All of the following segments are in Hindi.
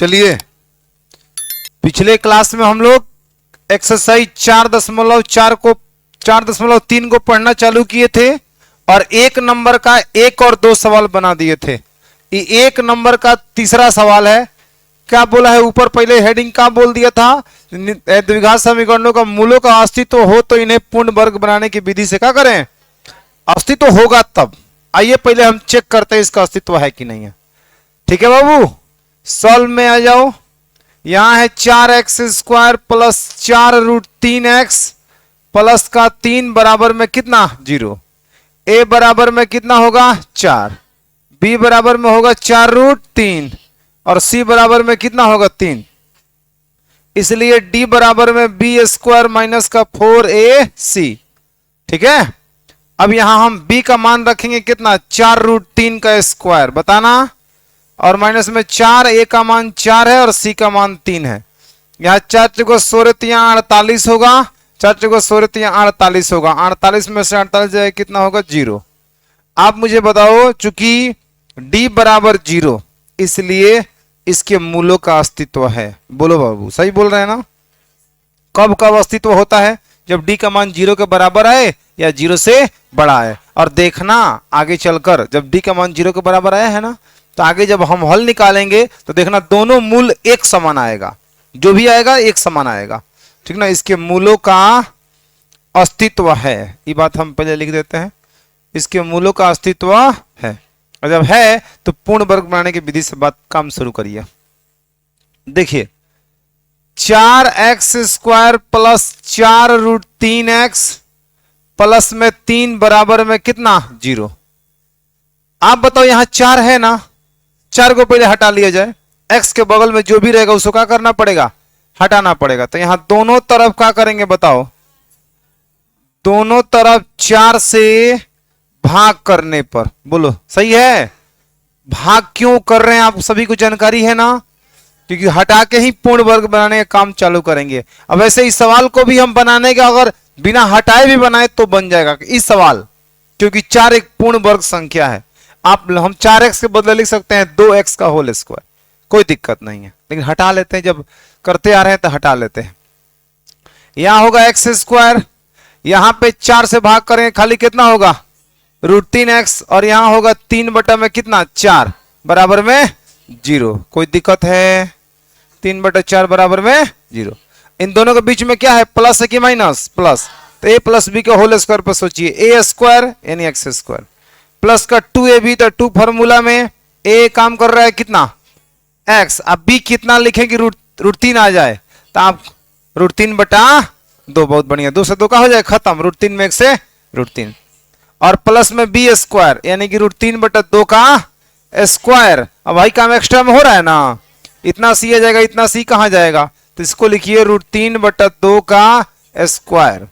चलिए, पिछले क्लास में हम लोग एक्सरसाइज 4.4 को 4.3 को पढ़ना चालू किए थे और एक नंबर का एक और दो सवाल बना दिए थे। ये एक नंबर का तीसरा सवाल है। क्या बोला है ऊपर? पहले हेडिंग का बोल दिया था, द्विघात समीकरणों का मूलों का अस्तित्व हो तो इन्हें पूर्ण वर्ग बनाने की विधि से क्या करें? अस्तित्व होगा तब। आइए पहले हम चेक करते हैं इसका अस्तित्व है कि नहीं है। ठीक है बाबू, सॉल्व में आ जाओ। यहां है 4x² प्लस 4√3x प्लस का 3 बराबर में कितना? 0। a बराबर में कितना होगा? 4। b बराबर में होगा 4√3 और c बराबर में कितना होगा? 3। इसलिए d बराबर में b² माइनस का 4ac। ठीक है, अब यहां हम b का मान रखेंगे कितना? 4√3 का स्क्वायर, बताना, और माइनस में 4, a का मान 4 है और c का मान 3 है। यहां 4 चौको 16 48 होगा, 4 चौको 16 48 होगा। 48 में से 48 जाए कितना होगा? 0। आप मुझे बताओ, चूंकि d बराबर 0 इसलिए इसके मूलों का अस्तित्व है। बोलो बाबू, सही बोल रहे हैं ना? कब कब अस्तित्व होता है? जब d का मान 0 के बराबर आए या 0 से बड़ा है। और देखना आगे चलकर जब d का मान 0 के बराबर आया है ना, तो आगे जब हम हल निकालेंगे तो देखना दोनों मूल एक समान आएगा, जो भी आएगा एक समान आएगा। ठीक ना, इसके मूलों का अस्तित्व है। ये बात हम पहले लिख देते हैं, इसके मूलों का अस्तित्व है। और जब है तो पूर्ण वर्ग बनाने की विधि से बात काम शुरू करिए। देखिए, 4x² प्लस 4√3x प्लस में 3 बराबर में कितना? 0। आप बताओ, यहां 4 है ना, 4 को पहले हटा लिया जाए। x के बगल में जो भी रहेगा उसको क्या करना पड़ेगा? हटाना पड़ेगा। तो यहां दोनों तरफ क्या करेंगे बताओ? दोनों तरफ 4 से भाग करने पर, बोलो सही है? भाग क्यों कर रहे हैं आप सभी को जानकारी है ना? क्योंकि हटा के ही पूर्ण वर्ग बनाने का काम चालू करेंगे। अब वैसे इस सवाल को भी हम बनाने का अगर बिना हटाए भी बनाए तो बन जाएगा इस सवाल, क्योंकि 4 एक पूर्ण वर्ग संख्या है। हम 4x के बदले लिख सकते हैं 2x का होल स्क्वायर, कोई दिक्कत नहीं है। लेकिन हटा लेते हैं, जब करते आ रहे हैं तो हटा लेते हैं। यहां होगा x², यहां पे 4 से भाग करेंगे खाली कितना होगा? √3x, और यहां होगा 3 बटा में कितना? 4 बराबर में 0। कोई दिक्कत है? 3 बटा 4 बराबर में 0। इन दोनों के बीच में क्या है? प्लस है कि माइनस? प्लस। तो a प्लस b के होल स्क्वायर पर सोचिए, a² यानी x² प्लस का 2ab, तो 2 फॉर्मूला में a काम कर रहा है कितना? x। अब b कितना लिखेंगे? √3 आ जाए तो आप √3 बटा 2, बहुत बढ़िया, 2 से 2 का हो जाए खत्म, √3 में 1 से √3, और प्लस में b² यानी कि √3 बटा 2 का स्क्वायर। अब भाई काम एक्स्ट्रा में हो रहा है ना, इतना c आ जाएगा, इतना c कहां जाएगा? तो इसको लिखिए √3 बटा 2 का स्क्वायर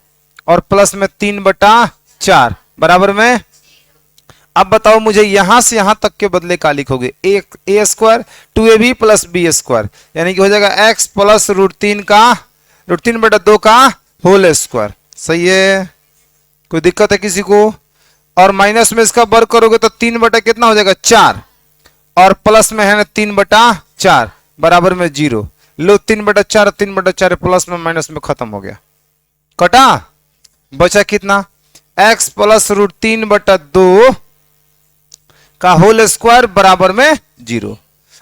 और प्लस में 3 बटा 4 बराबर में। अब बताओ मुझे, यहां से यहां तक के बदले क्या लिखोगे? a² 2ab प्लस b² यानी कि हो जाएगा x प्लस √3 बटा 2 का होल स्क्वायर। सही है? कोई दिक्कत है किसी को? और माइनस में इसका वर्ग करोगे तो 3 बटा कितना हो जाएगा? 4, और प्लस में है ना 3 बटा 4 बराबर में 0। लो 3 बटा 4, 3 बटा 4 प्लस में माइनस में खत्म हो गया, कटा, बचा कितना? x प्लस √3 बटा 2 का होल स्क्वायर बराबर में 0।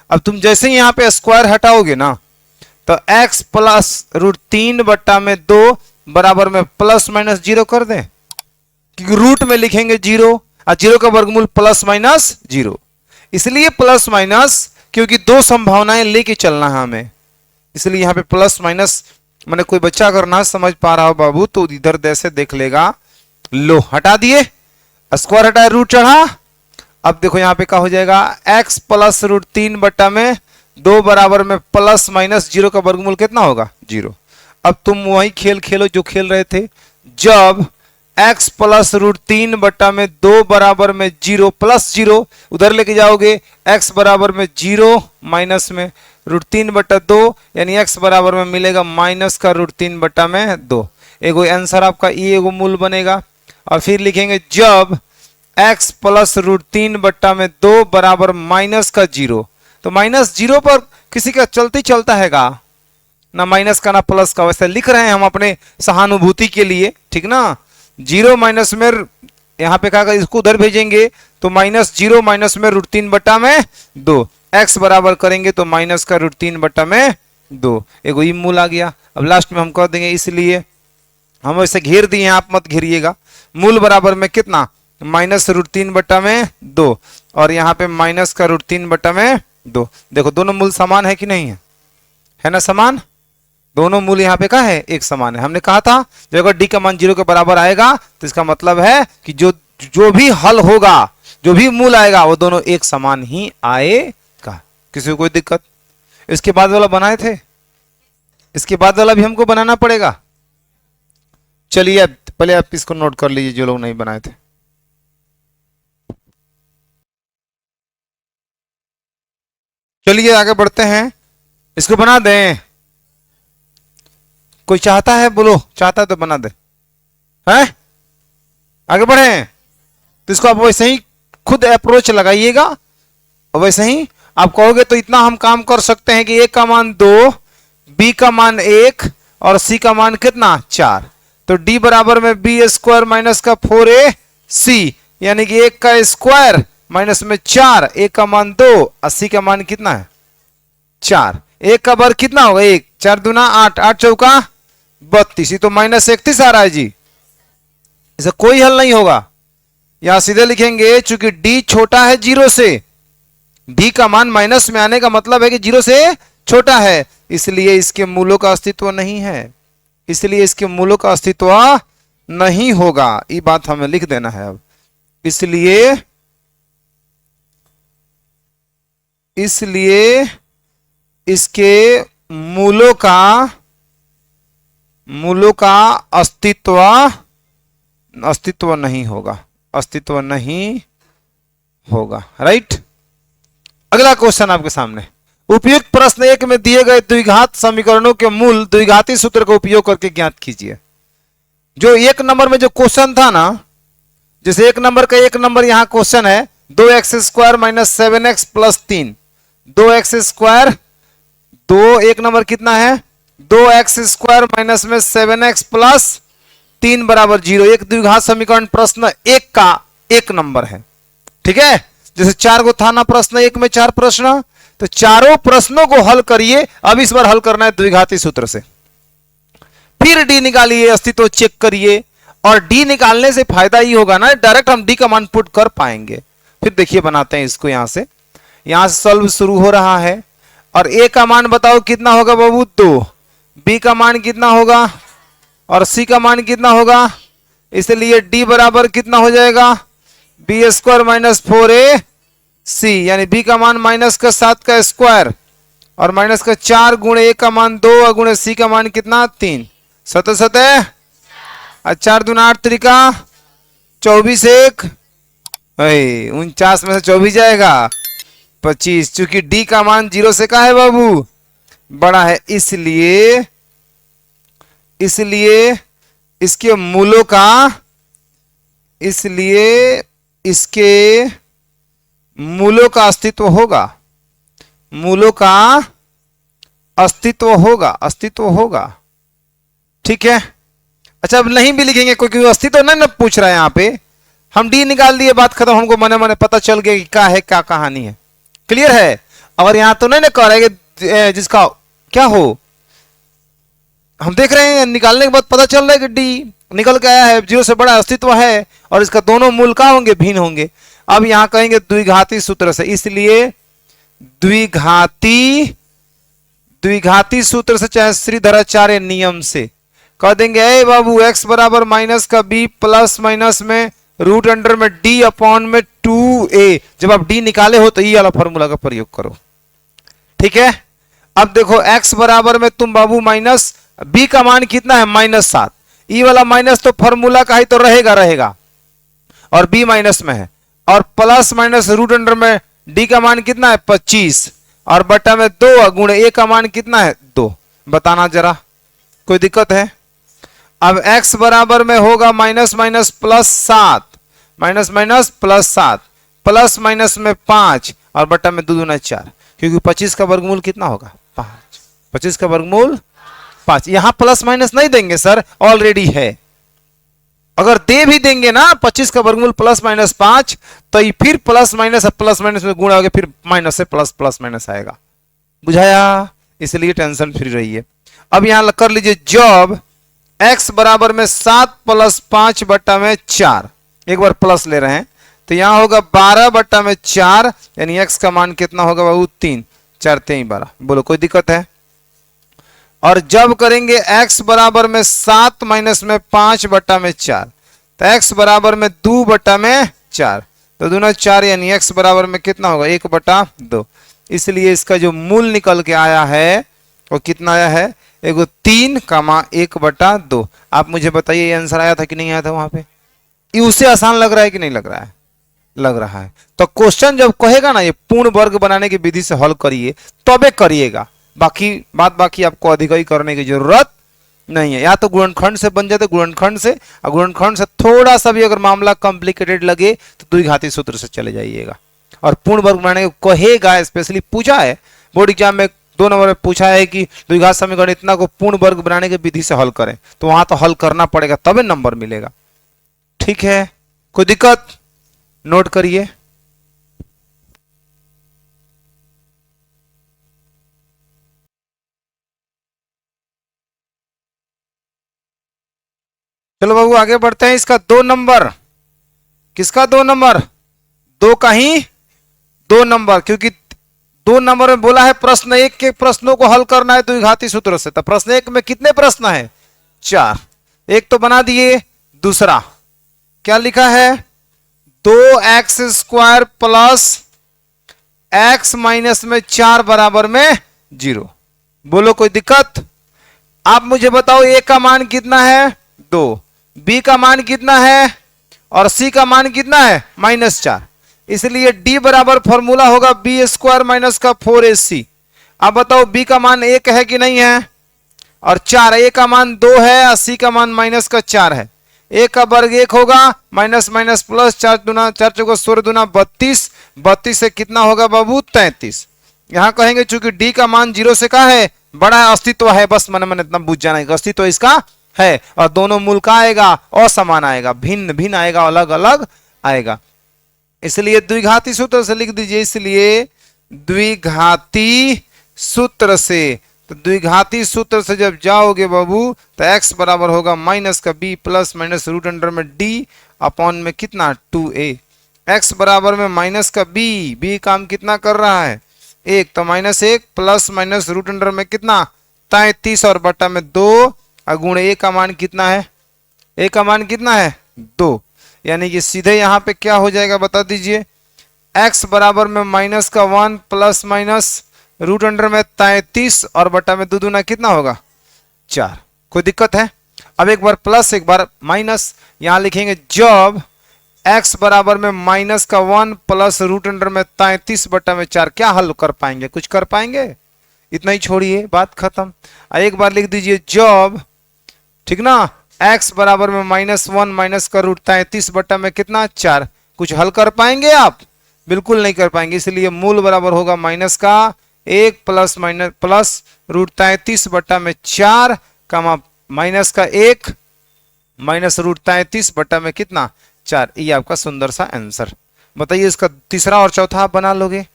अब तुम जैसे ही यहां पे स्क्वायर हटाओगे ना, तो x प्लस √3 बटा में 2 बराबर में प्लस माइनस 0 कर दें, क्योंकि रूट में लिखेंगे 0 और 0 का वर्गमूल प्लस माइनस 0। इसलिए प्लस माइनस, क्योंकि दो संभावनाएं लेके चलना है हमें, इसलिए यहां पे प्लस माइनस। मैंने कोई बच्चा अगर ना समझ पा रहा हो बाबू तो इधर जैसे देख लेगा। लो हटा दिए, स्क्वायर हटाए, रूट चढ़ा। अब देखो यहां पे क्या हो जाएगा? x प्लस √3 बटा में 2 बराबर में प्लस माइनस 0 का वर्गमूल कितना होगा? 0। अब तुम वही खेल खेलो जो खेल रहे थे, जब x प्लस √3 बटा में 2 बराबर में 0 प्लस 0 उधर लेके जाओगे, x बराबर में 0 माइनस में √3 बटा 2 यानी x बराबर में मिलेगा माइनस का √3 बटा में 2। एगो आंसर आपका ये एगो मूल बनेगा। और फिर लिखेंगे जब x प्लस √3 बटा में 2 बराबर माइनस का 0, तो माइनस 0 पर किसी का चलती चलता हैगा, ना माइनस का ना प्लस का, वैसे लिख रहे हैं हम अपने सहानुभूति के लिए, ठीक ना। जीरो माइनस में यहाँ पे कहा इसको उधर भेजेंगे तो -0 माइनस में √3/2, x बराबर करेंगे तो माइनस का √3/2, एगो ई मूल आ गया। अब लास्ट में हम कह देंगे, इसलिए हम वैसे घेर दिए हैं, आप मत घेरिएगा। मूल बराबर में कितना, -√3/2 और यहाँ पे माइनस का √3/2। देखो दोनों मूल समान है कि नहीं है ना, समान। दोनों मूल यहाँ पे क्या है, एक समान है। हमने कहा था जब अगर डी का मान 0 के बराबर आएगा तो इसका मतलब है कि जो भी हल होगा, जो भी मूल आएगा वो दोनों एक समान ही आएगा। किसी को कोई दिक्कत? इसके बाद वाला बनाए थे, इसके बाद वाला भी हमको बनाना पड़ेगा। चलिए पहले आप इसको नोट कर लीजिए जो लोग नहीं बनाए थे। चलिए आगे बढ़ते हैं, इसको बना दें। कोई चाहता है, बोलो, चाहता है तो बना दे। हैं, आगे बढ़े तो इसको आप वैसे ही खुद अप्रोच लगाइएगा, वैसे ही आप कहोगे तो इतना हम काम कर सकते हैं कि ए का मान 2, बी का मान 1 और सी का मान कितना 4। तो डी बराबर में b² माइनस का 4ac, यानी कि 1 का स्क्वायर माइनस में 4, ए का मान 2 और सी का मान कितना है 4। एक का वर्ग कितना होगा 1, 4 दूना 8, 8 चौका 32, तो -31 आ रहा है जी। इसका कोई हल नहीं होगा, यहां सीधे लिखेंगे चूंकि d छोटा है 0 से, d का मान माइनस में आने का मतलब है कि 0 से छोटा है, इसलिए इसके मूलों का अस्तित्व नहीं है, इसलिए इसके मूलों का अस्तित्व नहीं होगा। ये बात हमें लिख देना है अब। इसलिए इसके मूलों का अस्तित्व नहीं होगा, अस्तित्व नहीं होगा। राइट। अगला क्वेश्चन आपके सामने, उपयुक्त प्रश्न 1 में दिए गए द्विघात समीकरणों के मूल द्विघाती सूत्र का उपयोग करके ज्ञात कीजिए। जो 1 नंबर में जो क्वेश्चन था ना, जैसे 1 नंबर का 1 नंबर यहां क्वेश्चन है 2x² minus 7x plus 3, 2x², 1 number कितना है 2x² माइनस में 7x प्लस 3 बराबर 0, एक द्विघात समीकरण प्रश्न 1 का 1 नंबर है। ठीक है, जैसे 4 गो था ना प्रश्न 1 में 4 प्रश्न, तो चारों प्रश्नों को हल करिए। अब इस बार हल करना है द्विघाती सूत्र से, फिर डी निकालिए, अस्तित्व चेक करिए, और डी निकालने से फायदा ही होगा ना, डायरेक्ट हम डी का मान पुट कर पाएंगे। फिर देखिए बनाते हैं इसको, यहां से सॉल्व शुरू हो रहा है, और ए का मान बताओ कितना होगा बाबू 2, बी का मान कितना होगा और सी का मान कितना होगा, इसलिए डी बराबर कितना हो जाएगा b² माइनस 4ac, यानी b का मान -7 का स्क्वायर और -4 गुणे ए का मान 2 और गुणे सी का मान कितना 3, 7 7 और 4 दूना 8 त्रिका 24, 1 49 में से 24 जाएगा 25, चूंकि डी का मान 0 से का है बाबू बड़ा है, इसलिए इसके मूलों का अस्तित्व होगा, मूलों का अस्तित्व होगा। ठीक है, अच्छा अब नहीं भी लिखेंगे क्योंकि अस्तित्व नहीं ना पूछ रहा है, यहां पे हम डी निकाल दिए, बात खत्म, हमको मने मने पता चल गया कि क्या है क्या कहानी है, क्लियर है। और यहां तो नहीं ना कह रहे कि जिसका क्या हो, हम देख रहे हैं निकालने के बाद पता चल रहा है कि डी निकल के आया है, 0 से बड़ा अस्तित्व है, और इसका दोनों मूल क्या होंगे भिन्न होंगे। अब यहां कहेंगे द्विघाती सूत्र से, इसलिए द्विघाती सूत्र से चाहे श्रीधराचार्य नियम से कह देंगे ए बाबू x बराबर माइनस का b प्लस माइनस में रूट अंडर में d अपॉन में 2a, जब आप d निकाले हो तो ये वाला फॉर्मूला का प्रयोग करो। ठीक है, अब देखो x बराबर में तुम बाबू माइनस b का मान कितना है -7, ई वाला माइनस तो फॉर्मूला का ही तो रहेगा, और b माइनस में है, और प्लस माइनस रूट अंडर में d का मान कितना है 25 और बटा में 2 गुणे a का मान कितना है 2, बताना जरा कोई दिक्कत है। अब x बराबर में होगा minus minus plus 7, minus minus plus 7, plus minus में 5 और बटा में 2 दूना 4, क्योंकि 25 का वर्गमूल कितना होगा 5, 25 का वर्गमूल 5। यहां प्लस माइनस नहीं देंगे सर, ऑलरेडी है। अगर दे भी देंगे ना 25 का वर्गमूल प्लस माइनस 5, तो ये फिर प्लस माइनस में गुणा होगा, फिर माइनस से प्लस प्लस माइनस आएगा। बुझाया? इसलिए टेंशन फ्री रहिए। अब यहां कर लीजिए जब x बराबर में 7 प्लस 5 बट्टा में 4, एक बार प्लस ले रहे हैं तो यहां होगा 12 बट्टा में 4, यानी x का मान कितना होगा बाबू 3, 4 3 12। बोलो कोई दिक्कत है? और जब करेंगे x बराबर में 7 माइनस में 5 बट्टा में 4, तो x बराबर में 2 बट्टा में 4, तो दूना 4, यानी x बराबर में कितना होगा 1 बट्टा 2। इसलिए इसका जो मूल निकल के आया है वो कितना आया है, एगो 3 कामा 1 बट्टा 2। आप मुझे बताइए ये आंसर आया था कि नहीं आया था वहां पे? ये उससे आसान लग रहा है कि नहीं लग रहा है? लग रहा है। तो क्वेश्चन जब कहेगा ना ये पूर्ण वर्ग बनाने की विधि से हल करिए, तबे करिएगा, बाकी आपको अधिक ही करने की जरूरत नहीं है। या तो गुणनखंड से बन जाते, गुणनखंड से, और गुणनखंड से थोड़ा सा भी अगर मामला कॉम्प्लिकेटेड लगे तो द्विघाती सूत्र से चले जाइएगा। और पूर्ण वर्ग बनाने को कहेगा, स्पेशली पूछा है बोर्ड एग्जाम में 2 नंबर में पूछा है कि द्विघात समीकरण इतना को पूर्ण वर्ग बनाने की विधि से हल करें, तो वहां तो हल करना पड़ेगा तबे नंबर मिलेगा। ठीक है, कोई दिक्कत? नोट करिए। चलो बाबू आगे बढ़ते हैं। इसका 2 नंबर, किसका 2 नंबर? 2 का ही 2 नंबर, क्योंकि 2 नंबर में बोला है प्रश्न 1 के प्रश्नों को हल करना है द्विघाती सूत्र से। तो प्रश्न 1 में कितने प्रश्न है? 4। एक तो बना दिए, दूसरा क्या लिखा है? 2x square plus x minus में 4 बराबर में 0। बोलो कोई दिक्कत? आप मुझे बताओ a का मान कितना है? 2, b का मान कितना है, और c का मान कितना है? -4। इसलिए d बराबर फॉर्मूला होगा b स्क्वायर माइनस का 4ac। अब बताओ b का मान 1 है कि नहीं है, और 4, a का मान 2 है और c का मान -4 है। 1 का वर्ग 1 होगा, माइनस माइनस प्लस, 4 दूना 4 चौका 16 दूना 32, 32 से कितना होगा बाबू 33। यहां कहेंगे चूंकि d का मान 0 से का है, बड़ा है, अस्तित्व है, बस मन मन इतना बुझ जाना है, अस्तित्व इसका है। और दोनों मूल का आएगा असमान आएगा, भिन्न भिन्न आएगा, अलग अलग आएगा। इसलिए द्विघाती सूत्र से लिख दीजिए, इसलिए द्विघाती सूत्र से, तो द्विघाती सूत्र से जब जाओगे बाबू तो x बराबर होगा माइनस का b plus minus root under में d अपॉन में कितना 2a। x बराबर में माइनस का b काम कितना कर रहा है 1, तो -1 प्लस माइनस रूट अंडर में कितना 33 और बटा में 2, और गुण a का मान कितना है? a का मान कितना है 2, यानी कि सीधे यहां पे क्या हो जाएगा बता दीजिए। x बराबर में माइनस का 1 प्लस माइनस रूट अंडर में 33 और बटा में 2 दूना कितना होगा 4। कोई दिक्कत है? अब एक बार प्लस एक बार माइनस, यहां लिखेंगे जब x बराबर में माइनस का 1 प्लस रूट अंडर में 33 बटा में 4। क्या हल कर पाएंगे? कुछ कर पाएंगे? इतना ही छोड़िए, बात खत्म। एक बार लिख दीजिए जब, ठीक ना, x बराबर में -1 माइनस का रूट 33 बटा में कितना 4। कुछ हल कर पाएंगे आप? बिल्कुल नहीं कर पाएंगे। इसलिए मूल बराबर होगा माइनस का 1 प्लस माइनस प्लस रूट 33 बटा में 4 कामा माइनस का 1 माइनस रूट 33 बटा में कितना 4। ये आपका सुंदर सा आंसर। बताइए इसका तीसरा और चौथा आप बना लोगे?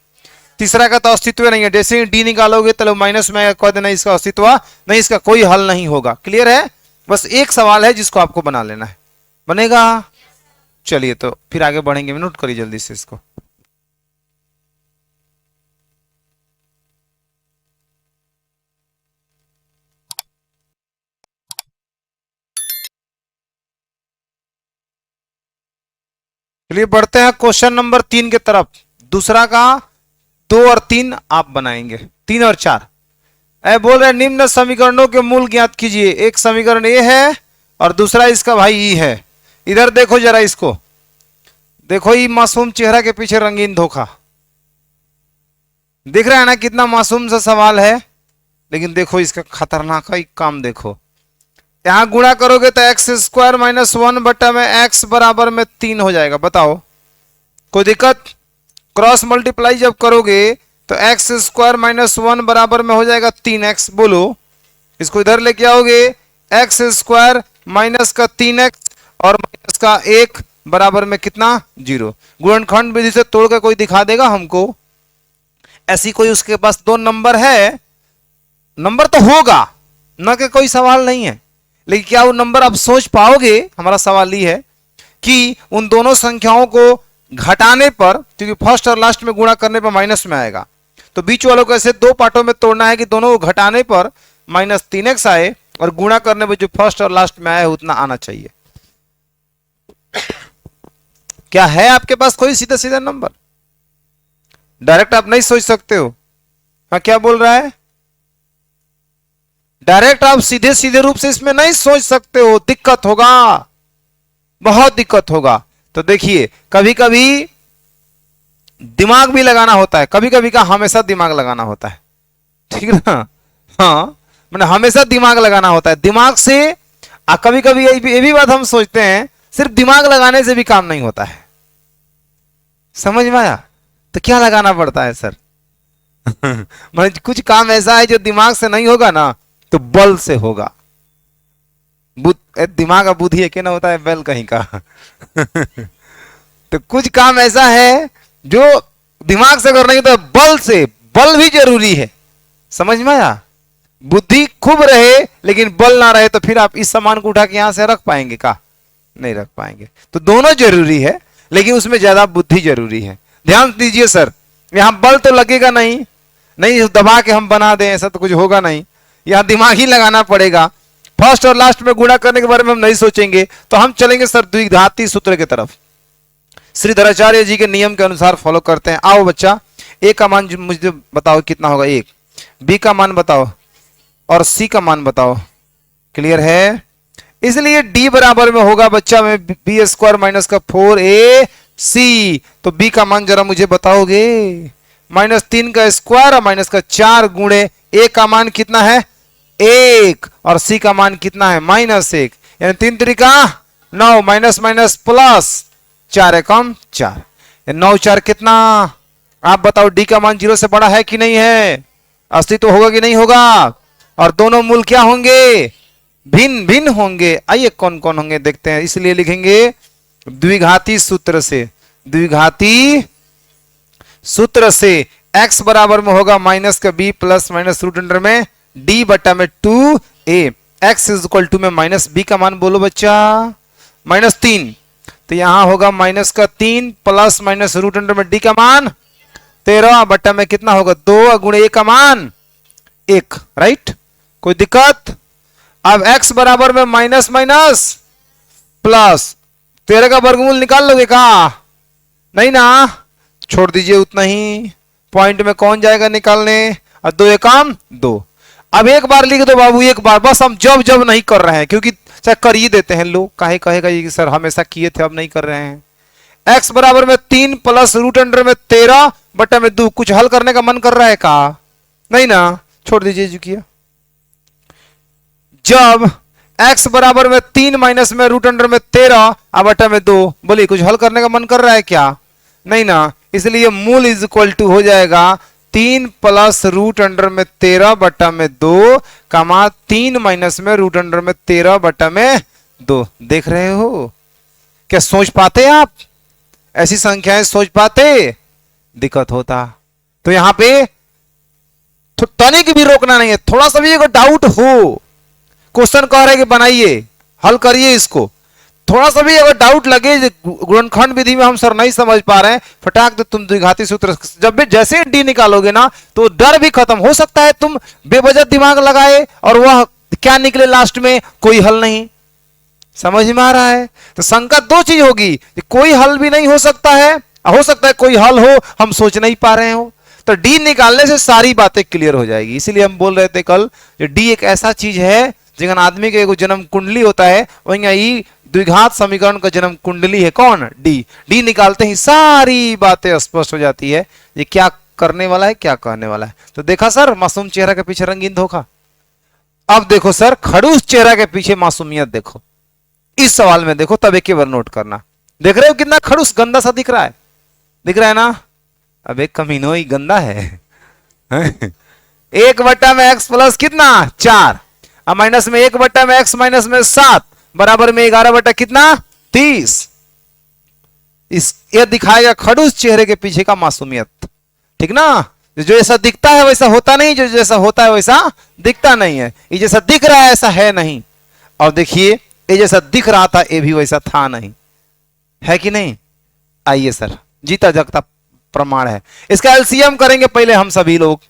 तीसरा का तो अस्तित्व नहीं है, जैसे ही डी निकालोगे तो माइनस में कह देना इसका अस्तित्व नहीं, इसका कोई हल नहीं होगा। क्लियर है? बस एक सवाल है जिसको आपको बना लेना है। बनेगा? चलिए तो फिर आगे बढ़ेंगे। नोट करिए जल्दी से इसको। चलिए बढ़ते हैं क्वेश्चन नंबर 3 के तरफ। दूसरा का 2 और 3 आप बनाएंगे, 3 और 4। बोल रहे निम्न समीकरणों के मूल ज्ञात कीजिए। एक समीकरण ए है और दूसरा इसका भाई ई है। इधर देखो जरा, इसको देखो, ये मासूम चेहरा के पीछे रंगीन धोखा दिख रहा है ना? कितना मासूम सा सवाल है, लेकिन देखो इसका खतरनाक ही काम देखो। यहां गुणा करोगे तो एक्स स्क्वायर माइनस 1 बटा में एक्स बराबर में 3 हो जाएगा। बताओ कोई दिक्कत? क्रॉस मल्टीप्लाई जब करोगे तो एक्स स्क्वायर माइनस 1 बराबर में हो जाएगा 3x। बोलो इसको इधर लेके आओगे, एक्स स्क्वायर माइनस का 3x और माइनस का 1 बराबर में कितना 0। गुणनखंड विधि से तोड़ के कोई दिखा देगा हमको? ऐसी कोई उसके पास दो नंबर है? नंबर तो होगा, न कि कोई सवाल नहीं है, लेकिन क्या वो नंबर आप सोच पाओगे? हमारा सवाल ये है कि उन दोनों संख्याओं को घटाने पर, क्योंकि फर्स्ट और लास्ट में गुणा करने पर माइनस में आएगा, तो बीच वालों को ऐसे दो पार्टों में तोड़ना है कि दोनों को घटाने पर माइनस 3x आए और गुणा करने पर जो फर्स्ट और लास्ट में आया उतना आना चाहिए। क्या है आपके पास कोई सीधा सीधा नंबर? डायरेक्ट आप नहीं सोच सकते हो? हाँ, क्या बोल रहा है? डायरेक्ट आप सीधे सीधे रूप से इसमें नहीं सोच सकते हो, दिक्कत होगा, बहुत दिक्कत होगा। तो देखिए, कभी कभी दिमाग भी लगाना होता है, कभी कभी का हमेशा दिमाग लगाना होता है, ठीक है ना? हाँ, मैंने हमेशा दिमाग लगाना होता है। दिमाग से कभी कभी ये भी बात हम सोचते हैं, सिर्फ दिमाग लगाने से भी काम नहीं होता है। समझ में आया? तो क्या लगाना पड़ता है सर? मतलब कुछ काम ऐसा है जो दिमाग से नहीं होगा ना, तो बल से होगा। दिमाग का बुद्धि एक ना होता है, बल कहीं का। तो कुछ काम ऐसा है जो दिमाग से अगर नहीं तो बल से, बल भी जरूरी है। समझ में आया? बुद्धि खूब रहे लेकिन बल ना रहे तो फिर आप इस सामान को उठा के यहां से रख पाएंगे का? नहीं रख पाएंगे। तो दोनों जरूरी है, लेकिन उसमें ज्यादा बुद्धि जरूरी है। ध्यान दीजिए सर, यहां बल तो लगेगा नहीं, नहीं दबा के हम बना दें ऐसा तो कुछ होगा नहीं, यहां दिमाग ही लगाना पड़ेगा। फर्स्ट और लास्ट में गुणा करने के बारे में हम नहीं सोचेंगे, तो हम चलेंगे सर द्विघाती सूत्र की तरफ। श्रीधराचार्य जी के नियम के अनुसार फॉलो करते हैं। आओ बच्चा, ए का मान मुझे बताओ कितना होगा, 1, बी का मान बताओ और सी का मान बताओ। क्लियर है? इसलिए डी बराबर में होगा बच्चा में बी स्क्वायर माइनस का 4ac। तो बी का मान जरा मुझे बताओगे? -3 का स्क्वायर और माइनस का 4 गुणे ए का मान कितना है 1 और सी का मान कितना है -1, यानी 3 तरीका 9, माइनस माइनस प्लस 4 एकम 4, 9 4 कितना? आप बताओ, डी का मान 0 से बड़ा है कि नहीं है? अस्तित्व होगा कि नहीं होगा? और दोनों मूल क्या होंगे? भिन्न भिन्न होंगे। आइए कौन कौन होंगे देखते हैं। इसलिए लिखेंगे द्विघाती सूत्र से, द्विघाती सूत्र से x बराबर में होगा माइनस का b plus minus root under में d बटा में 2a। x is equal to में माइनस b का मान बोलो बच्चा, -3, तो यहां होगा माइनस का 3 प्लस माइनस रूट अंडर में d का मान 13 बटा में कितना होगा 2 गुणे a का मान 1। राइट? कोई दिक्कत? अब x बराबर में माइनस माइनस प्लस 13 का वर्गमूल निकाल लोगे का? नहीं ना, छोड़ दीजिए उतना ही। पॉइंट में कौन जाएगा निकालने? और 2 एकम 2। अब एक बार लिख दो बाबू, एक बार बस। हम जब जब नहीं कर रहे हैं, क्योंकि चाहे कर ही देते हैं लोग, काहे कहेगा ये सर हमेशा किए थे अब नहीं कर रहे हैं। x बराबर में 3 प्लस रूट अंडर में 13 बटा में 2। कुछ हल करने का मन कर रहा है का? नहीं ना, छोड़ दीजिए जो किया। जब x बराबर में 3 माइनस में रूट अंडर में 13 बटा में 2, बोलिए कुछ हल करने का मन कर रहा है क्या? नहीं ना, इसलिए मूल इज इक्वल टू हो जाएगा 3 प्लस रूट अंडर में 13 बटा में 2 कमा 3 माइनस में रूट अंडर में 13 बटा में 2। देख रहे हो? क्या सोच पाते आप? ऐसी संख्याएं सोच पाते? दिक्कत होता। तो यहां पे तनिक भी रोकना नहीं है। थोड़ा सा भी अगर डाउट हो, क्वेश्चन कह रहे हैं कि बनाइए, हल करिए इसको, थोड़ा सा भी अगर डाउट लगे गुणनखंड विधि में हम सर नहीं समझ पा रहे हैं, फटाक दे तुम द्विघाती सूत्र जब भी जैसे डी निकालोगे ना, तो डर भी खत्म। हो सकता है तुम बेवजह दिमाग लगाए और वह क्या निकले लास्ट में, कोई हल नहीं। समझ में आ रहा है? तो शंका दो चीज होगी, कोई हल भी नहीं हो सकता है, हो सकता है कोई हल हो हम सोच नहीं पा रहे हो। तो डी निकालने से सारी बातें क्लियर हो जाएगी। इसीलिए हम बोल रहे थे कल, डी एक ऐसा चीज है जिन आदमी के एगो जन्म कुंडली होता है, वही द्विघात समीकरण का जन्म कुंडली है। कौन? डी। डी निकालते ही सारी बातें स्पष्ट हो जाती है, ये क्या करने वाला है क्या कहने वाला है। तो देखा सर, मासूम चेहरा के पीछे रंगीन धोखा। अब देखो सर, खड़ूस चेहरा के पीछे मासूमियत देखो। इस सवाल में देखो, तब एक बार नोट करना। देख रहे हो कितना खड़ूस गंदा सा दिख रहा है? दिख रहा है ना? अब एक कमीनो ही गंदा है। एक बट्टा में x प्लस कितना 4, अब माइनस में एक बट्टा में x माइनस में 7 बराबर में 11 बट्टा कितना 30। इस ये दिखाएगा खड़ूस चेहरे के पीछे का मासूमियत, ठीक ना। जो जैसा दिखता है वैसा होता नहीं, जो जैसा होता है वैसा दिखता नहीं है। ये जैसा दिख रहा है ऐसा है नहीं, और देखिए ये जैसा दिख रहा था ये भी वैसा था नहीं, है कि नहीं। आइए सर, जीता जागता प्रमाण है। इसका एलसीएम करेंगे पहले हम सभी लोग।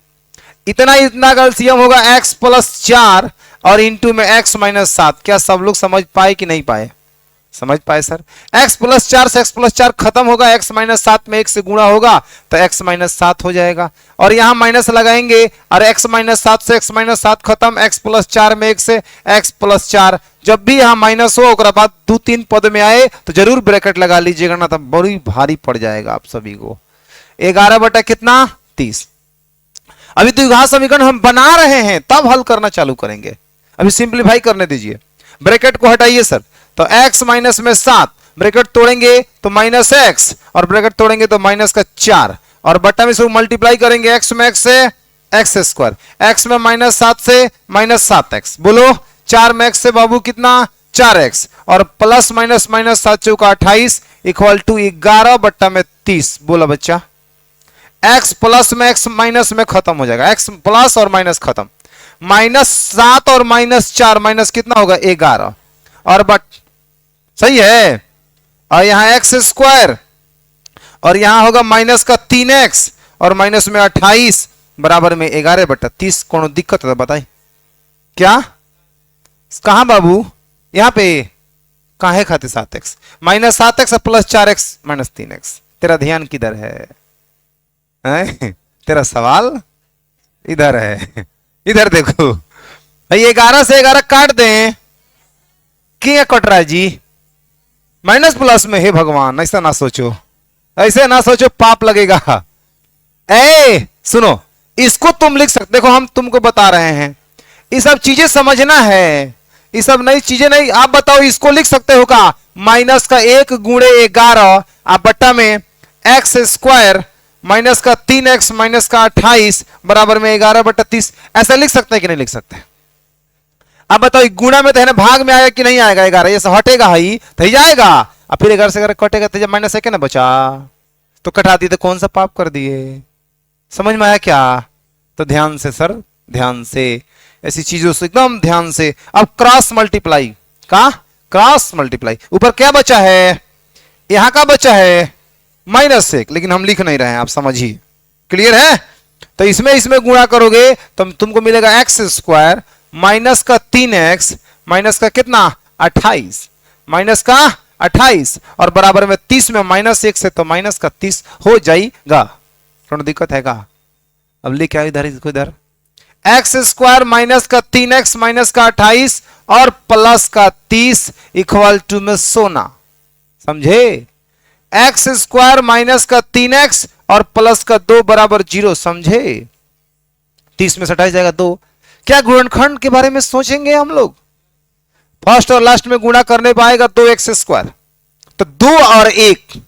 इतना इतना का एलसीएम होगा x प्लस 4 और इंटू में x माइनस 7। क्या सब लोग समझ पाए कि नहीं पाए? समझ पाए सर। x प्लस 4 से x प्लस 4 खत्म होगा, x माइनस 7 में 1 से गुणा होगा तो x माइनस 7 हो जाएगा, और यहां माइनस लगाएंगे और x माइनस 7 से x माइनस 7 खत्म, x प्लस 4 में 1 से x प्लस 4। जब भी यहां माइनस हो उसके बाद 2-3 पद में आए तो जरूर ब्रैकेट लगा लीजिएगा, ना तो बड़ी भारी पड़ जाएगा आप सभी को। 11 बटा कितना 30। अभी द्विघात समीकरण हम बना रहे हैं तब हल करना चालू करेंगे, अभी सिंप्लीफाई करने दीजिए। ब्रैकेट को हटाइए सर, तो x माइनस में 7 ब्रैकेट तोड़ेंगे तो माइनस x, और ब्रैकेट तोड़ेंगे तो माइनस का 4, और बट्टा में से मल्टीप्लाई करेंगे x में x से x स्क्वायर, x में माइनस 7 से माइनस 7x। बोलो 4 में x से बाबू कितना 4x, और प्लस माइनस माइनस 7 चौका 28 इक्वल टू 11 बट्टा में 30। बोला बच्चा, x प्लस में x माइनस में खत्म हो जाएगा, x प्लस और माइनस खत्म, माइनस 7 और माइनस 4 माइनस कितना होगा 11, और बट सही है, और यहां x स्क्वायर, और यहां होगा माइनस का 3x और माइनस में 28 बराबर में 11 बटा 30। कौन दिक्कत है बताइए क्या? कहां बाबू? यहां पे कहां है खाते 7x minus 7x plus 4x minus 3x। तेरा ध्यान किधर है? तेरा सवाल इधर है, इधर देखो भाई। 11 से 11 काट दें, क्या कट रहा है जी? माइनस प्लस में। हे भगवान, ऐसा ना सोचो, ऐसे ना सोचो, पाप लगेगा। ए सुनो, इसको तुम लिख सकते, देखो हम तुमको बता रहे हैं, ये सब चीजें समझना है, ये सब नई चीजें नहीं। आप बताओ इसको लिख सकते हो का? माइनस का 1 गुणे 11 आप बट्टा में x स्क्वायर माइनस का 3x माइनस का 28 बराबर में 11 बट्टा 30। ऐसा लिख सकते हैं कि नहीं लिख सकते? अब बताओ गुणा में तो है ना, भाग में आएगा कि नहीं आएगा? 11 ये हटेगा ही तो जाएगा, अब फिर 11 से 11 कटेगा तो जब माइनस 1 ना बचा तो कटा दिए, तो कौन सा पाप कर दिए? समझ में आया क्या? तो ध्यान से सर, ध्यान से, ऐसी चीजों से एकदम ध्यान से। अब क्रॉस मल्टीप्लाई का, क्रॉस मल्टीप्लाई, ऊपर क्या बचा है? यहां का बचा है -1, लेकिन हम लिख नहीं रहे हैं, आप समझिए। क्लियर है? तो इसमें गुणा करोगे तो तुमको मिलेगा x स्क्वायर माइनस का 3x माइनस का कितना 28, माइनस का 28 और बराबर में 30 में -1 से तो माइनस का 30 हो जाएगा। थोड़ा दिक्कत है का? अब लेके आओ इधर, इसको इधर। x स्क्वायर माइनस का 3x माइनस का 28 और प्लस का 30 इक्वल टू में सोना। समझे? x स्क्वायर माइनस का 3x और प्लस का 2 बराबर 0। समझे? 30 में 27 जाएगा 2। क्या गुणनखंड के बारे में सोचेंगे हम लोग? फर्स्ट और लास्ट में गुणा करने पाएगा 2x स्क्वायर, तो 2 और 1,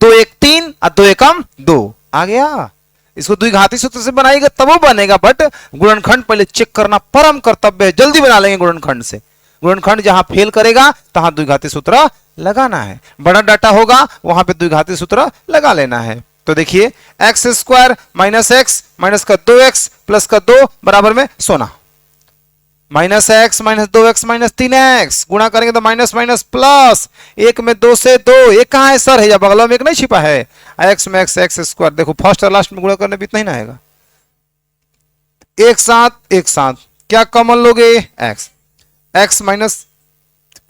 2 1 3 और 2 एकम 2 आ गया। इसको द्विघाती सूत्र से बनाएगा तब वो बनेगा, बट गुणनखंड पहले चेक करना परम कर्तव्य है। जल्दी बना लेंगे गुणनखंड से। गुणनखंड जहां फेल करेगा तहां द्विघाती सूत्र लगाना है, बड़ा डाटा होगा वहां पे द्विघाती सूत्र लगा लेना है। तो देखिए x square minus x minus का 2x प्लस का 2 बराबर में सोना, minus x minus 2x minus 3x गुणा करेंगे तो माइनस माइनस प्लस, 1 में 2 से 2, एक कहां है सर? है या बगल में एक नहीं छिपा है? x में x स्क्वायर, देखो फर्स्ट और लास्ट में गुणा करने भी इतना ही ना आएगा। एक साथ क्या कॉमन लोगे? x माइनस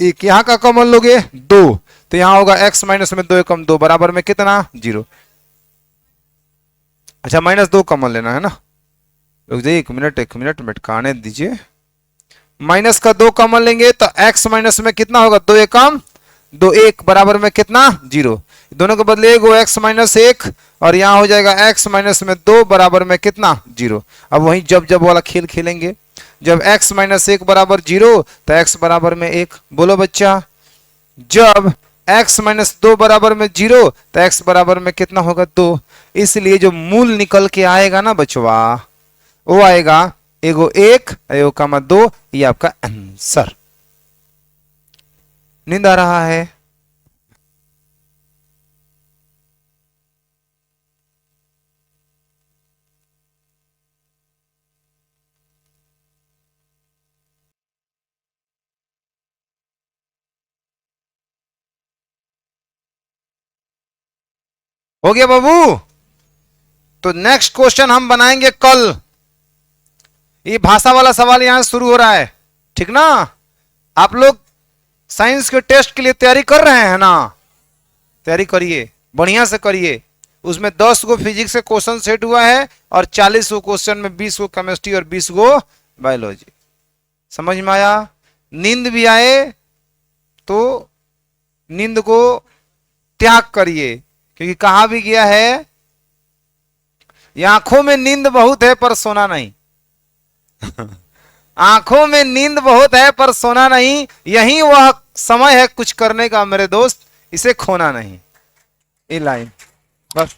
1, यहां का कॉमन लोगे 2, तो यहां होगा x माइनस में 2 एकम 2 बराबर में कितना 0। अच्छा -2 कॉमन लेना है ना, रुक जाइए एक मिनट मिटकाने दीजिए। माइनस का 2 कॉमन लेंगे तो x माइनस में कितना होगा 2 एकम 2 1 बराबर में कितना 0। दोनों के बदले एगो x माइनस 1 और यहां हो जाएगा x माइनस में 2 बराबर में कितना 0। अब वही जब वाला खेल खेलेंगे, जब x माइनस 1 बराबर 0 तो x बराबर में 1। बोलो बच्चा, जब x माइनस 2 बराबर में 0, तो x बराबर में कितना होगा 2। इसलिए जो मूल निकल के आएगा ना बचवा, वो आएगा एगो 1 एगो कामा 2, ये आपका आंसर। नींद आ रहा है? हो गया बाबू? तो नेक्स्ट क्वेश्चन हम बनाएंगे कल। ये भाषा वाला सवाल यहां शुरू हो रहा है, ठीक ना? आप लोग साइंस के टेस्ट के लिए तैयारी कर रहे हैं ना? तैयारी करिए, बढ़िया से करिए। उसमें 10 गो फिजिक्स के क्वेश्चन सेट हुआ है और 40 गो क्वेश्चन में 20 गो केमिस्ट्री और 20 गो बायोलॉजी। समझ में आया? नींद भी आए तो नींद को त्याग करिए, क्योंकि कहा भी गया है, ये आंखों में नींद बहुत है पर सोना नहीं। आंखों में नींद बहुत है पर सोना नहीं, यही वह समय है कुछ करने का मेरे दोस्त, इसे खोना नहीं। ये लाइन बस।